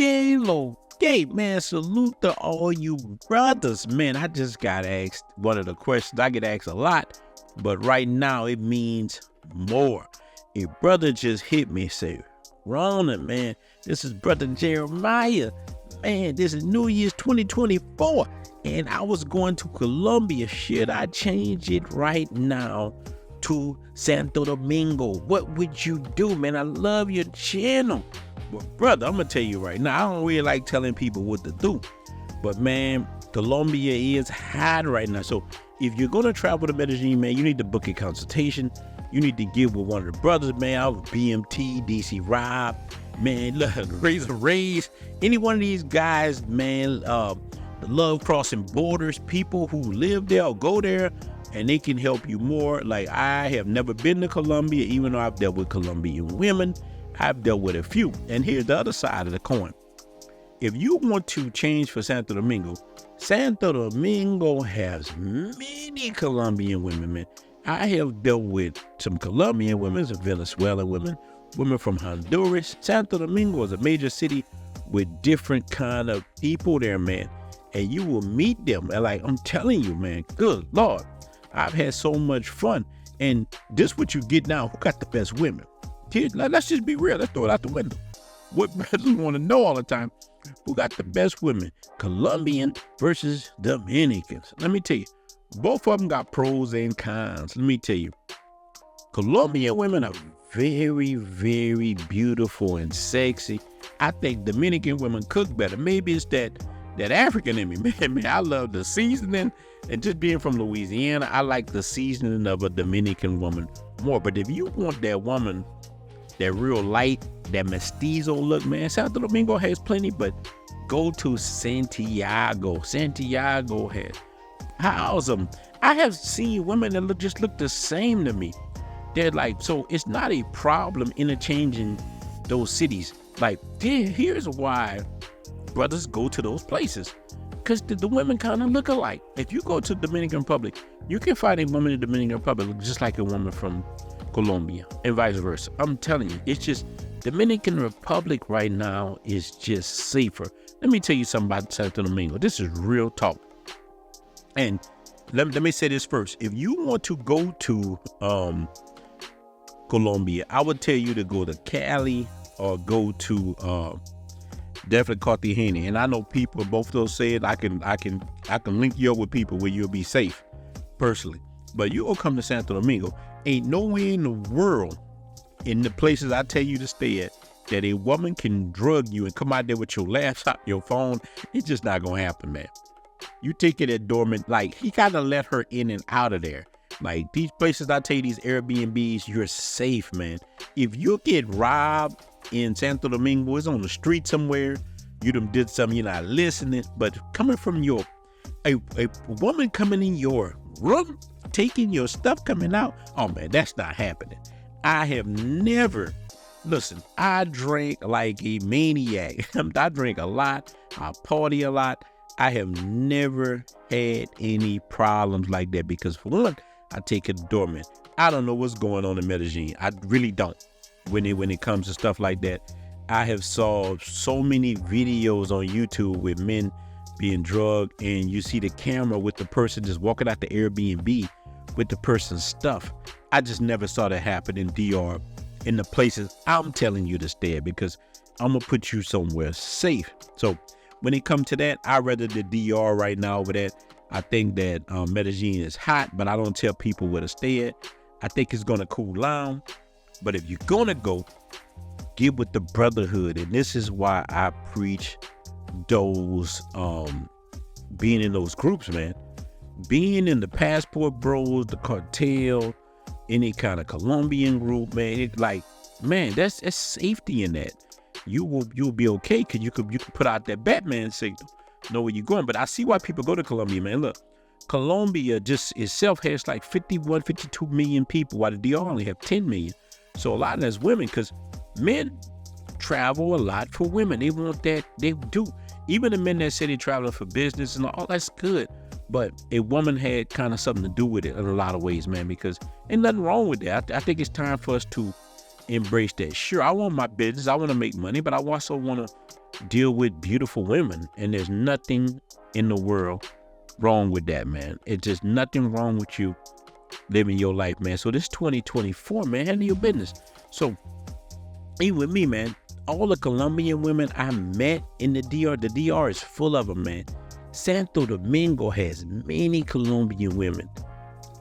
Delo. Hey, man, salute to all you brothers. Man, I just got asked one of the questions. I get asked a lot, but right now it means more. A brother just hit me and said, Rona, man, this is Brother Jeremiah. Man, this is New Year's 2024, and I was going to Colombia. Should I change it right now to Santo Domingo? What would you do, man? I love your channel. But brother, I'm gonna tell you right now, I don't really like telling people what to do. But man, Colombia is hot right now. So if you're gonna travel to Medellin, man, you need to book a consultation. You need to get with one of the brothers, man. I was BMT, DC Rob, man, Razor Rays, any one of these guys, man, the Love Crossing Borders, people who live there or go there, and they can help you more. Like, I have never been to Colombia, even though I've dealt with Colombian women. I've dealt with a few. And here's the other side of the coin. If you want to change for Santo Domingo has many Colombian women, man. I have dealt with some Colombian women, some Venezuelan women from Honduras. Santo Domingo is a major city with different kind of people there, man. And you will meet them. And like, I'm telling you, man, good Lord, I've had so much fun. And this what you get now. Who got the best women? Let's just be real. Let's throw it out the window. What brothers want to know all the time, who got the best women? Colombian versus Dominicans. Let me tell you, both of them got pros and cons. Let me tell you, Colombian women are very, very beautiful and sexy. I think Dominican women cook better. Maybe it's that African in me. Man, I love the seasoning. And just being from Louisiana, I like the seasoning of a Dominican woman more. But if you want that woman, that real light, that mestizo look, man, Santo Domingo has plenty, but go to Santiago. Santiago has awesome. I have seen women that just look the same to me. They're like, so it's not a problem interchanging those cities. Like, here's why brothers go to those places. Because the women kind of look alike. If you go to Dominican Republic, you can find a woman in the Dominican Republic just like a woman from Colombia and vice versa. I'm telling you, it's just Dominican Republic right now is just safer. Let me tell you something about Santo Domingo. This is real talk. And let me say this first. If you want to go to Colombia, I would tell you to go to Cali or go to definitely Cartagena. And I know people, both of those said I can link you up with people where you'll be safe personally. But you will come to Santo Domingo. Ain't nowhere in the world, in the places I tell you to stay at, that a woman can drug you and come out there with your laptop, your phone. It's just not gonna happen, man. You take it at dormant, like, he gotta let her in and out of there. Like, these places I tell you, these Airbnbs, you're safe, man. If you get robbed in Santo Domingo, it's on the street somewhere, you done did something, you're not listening, but coming from a woman coming in your room, taking your stuff, coming out, oh man, that's not happening. I have never, listen, I drank like a maniac. I drink a lot, I party a lot. I have never had any problems like that because, for one, I take it dormant. I don't know what's going on in Medellin. I really don't. When it comes to stuff like that, I have saw so many videos on YouTube with men being drugged, and you see the camera with the person just walking out the Airbnb with the person's stuff. I just never saw that happen in DR, in the places I'm telling you to stay at, because I'm gonna put you somewhere safe. So when it comes to that, I'd rather the DR right now over that. I think that Medellin is hot, but I don't tell people where to stay at. I think it's gonna cool down. But if you're gonna go, get with the brotherhood. And this is why I preach those, being in those groups, man. Being in the Passport Bros, the Cartel, any kind of Colombian group, man. It's like, man, that's safety in that. You'll be okay, because you could put out that Batman signal, know where you're going. But I see why people go to Colombia, man. Look, Colombia just itself has like 51, 52 million people, while the DR only have 10 million. So a lot of that's women, because men travel a lot for women. They want that. They do. Even the men that say they traveling for business and all, that's good. But a woman had kind of something to do with it in a lot of ways, man, because ain't nothing wrong with that. I think it's time for us to embrace that. Sure, I want my business. I want to make money, but I also want to deal with beautiful women, and there's nothing in the world wrong with that, man. It's just nothing wrong with you living your life, man. So this 2024, man, handle your business. So even with me, man, all the Colombian women I met in the DR is full of them, man. Santo Domingo has many Colombian women,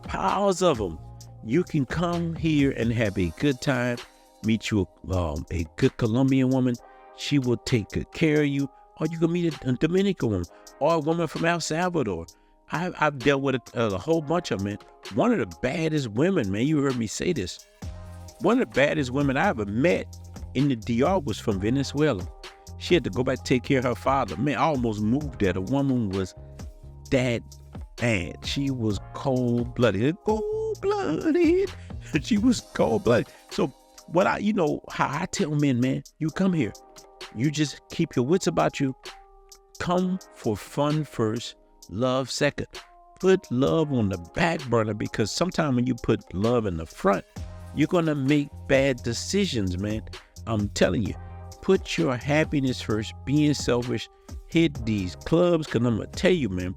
piles of them. You can come here and have a good time, meet you a good Colombian woman. She will take good care of you. Or you can meet a Dominican woman or a woman from El Salvador. I've dealt with a whole bunch of them, man. One of the baddest women, man, you heard me say this. One of the baddest women I ever met in the DR was from Venezuela. She had to go back to take care of her father. Man, I almost moved there. The woman was that bad. She was cold-blooded. Cold-blooded. She was cold-blooded. So how I tell men, man, you come here. You just keep your wits about you. Come for fun first, love second. Put love on the back burner, because sometimes when you put love in the front, you're going to make bad decisions, man. I'm telling you, put your happiness first, being selfish, hit these clubs, because I'm going to tell you, man,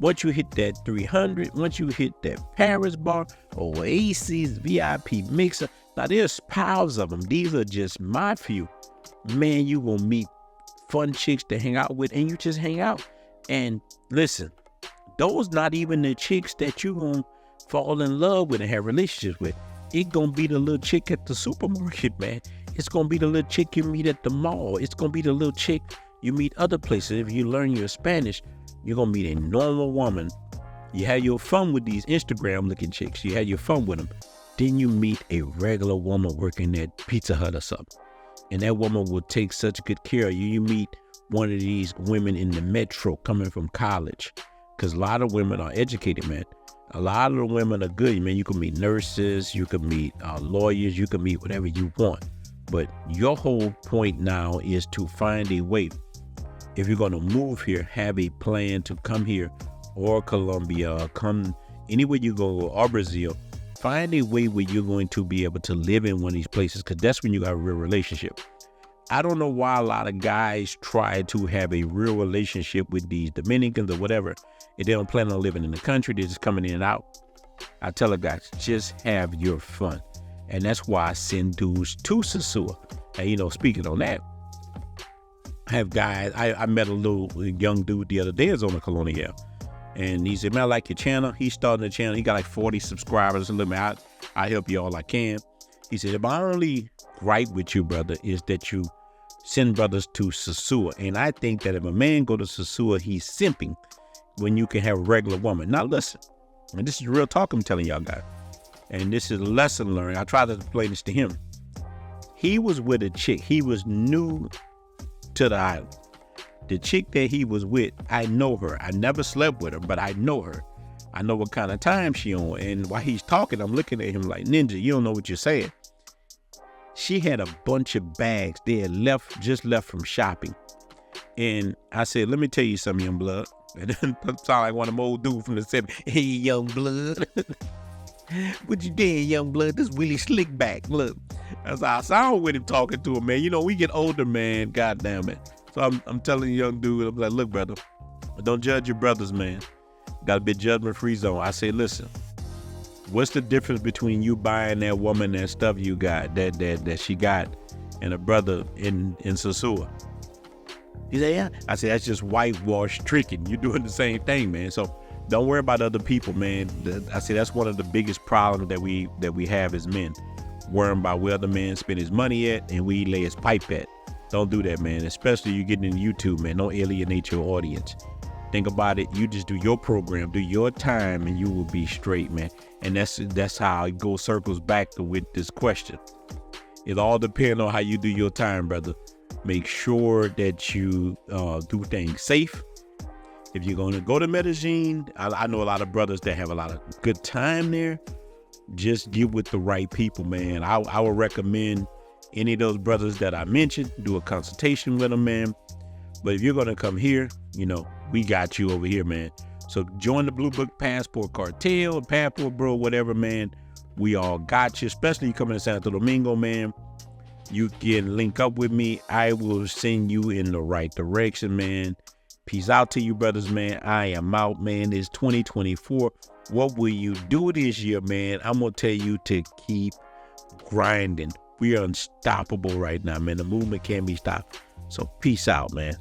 once you hit that 300, once you hit that Paris bar, Oasis, VIP mixer, now there's piles of them. These are just my few. Man, you gonna meet fun chicks to hang out with, and you just hang out. And listen, those not even the chicks that you gonna fall in love with and have relationships with. It gonna be the little chick at the supermarket, man. It's gonna be the little chick you meet at the mall. It's gonna be the little chick you meet other places. If you learn your Spanish, you're gonna meet a normal woman. You have your fun with these Instagram looking chicks. You have your fun with them. Then you meet a regular woman working at Pizza Hut or something. And that woman will take such good care of you. You meet one of these women in the metro coming from college. Because a lot of women are educated, man. A lot of the women are good, man. You can meet nurses, you can meet lawyers, you can meet whatever you want. But your whole point now is to find a way. If you're going to move here, have a plan to come here, or Colombia, or come anywhere you go, or Brazil. Find a way where you're going to be able to live in one of these places, because that's when you got a real relationship. I don't know why a lot of guys try to have a real relationship with these Dominicans or whatever, and they don't plan on living in the country. They're just coming in and out. I tell the guys, just have your fun. And that's why I send dudes to Sosua. And, speaking on that, I have guys, I met a little young dude the other day that's on the Colonial. And he said, man, I like your channel. He's starting the channel. He got like 40 subscribers. And let me out. I help you all I can. He said, my only gripe with you, brother, is that you send brothers to Sosua. And I think that if a man go to Sosua, he's simping when you can have a regular woman. Now listen, and this is real talk I'm telling y'all guys. And this is a lesson learned. I tried to explain this to him. He was with a chick. He was new to the island. The chick that he was with, I know her. I never slept with her, but I know her. I know what kind of time she on. And while he's talking, I'm looking at him like, Ninja, you don't know what you're saying. She had a bunch of bags. They had just left from shopping. And I said, let me tell you something, young blood. And then sound like one of them old dudes from the 70s. Hey, young blood. What you doing, young blood? This Willie Slickback. Look, that's how I sound with him talking to him, man. We get older, man. God damn it. So I'm telling the young dude, I'm like, look, brother, don't judge your brothers, man. Got to be judgment-free zone. I say, listen, what's the difference between you buying that woman that stuff you got, that she got, and a brother in Sosua? He said, yeah. I said, that's just whitewash tricking. You're doing the same thing, man. So don't worry about other people, man. I say that's one of the biggest problems that we have as men. Worrying about where the man spend his money at and where he lay his pipe at. Don't do that, man. Especially you getting in YouTube, man. Don't alienate your audience. Think about it. You just do your program, do your time, and you will be straight, man. And that's how it goes circles back with this question. It all depends on how you do your time, brother. Make sure that you do things safe. If you're going to go to Medellin, I know a lot of brothers that have a lot of good time there. Just get with the right people, man. I would recommend any of those brothers that I mentioned, do a consultation with them, man. But if you're going to come here, we got you over here, man. So join the Blue Book Passport Cartel, Passport Bro, whatever, man. We all got you, especially you coming to Santo Domingo, man. you can link up with me. I will send you in the right direction, man. Peace out to you, brothers, man. I am out, man. It's 2024. What will you do this year, man? I'm going to tell you to keep grinding. We are unstoppable right now, man. The movement can't be stopped. So peace out, man.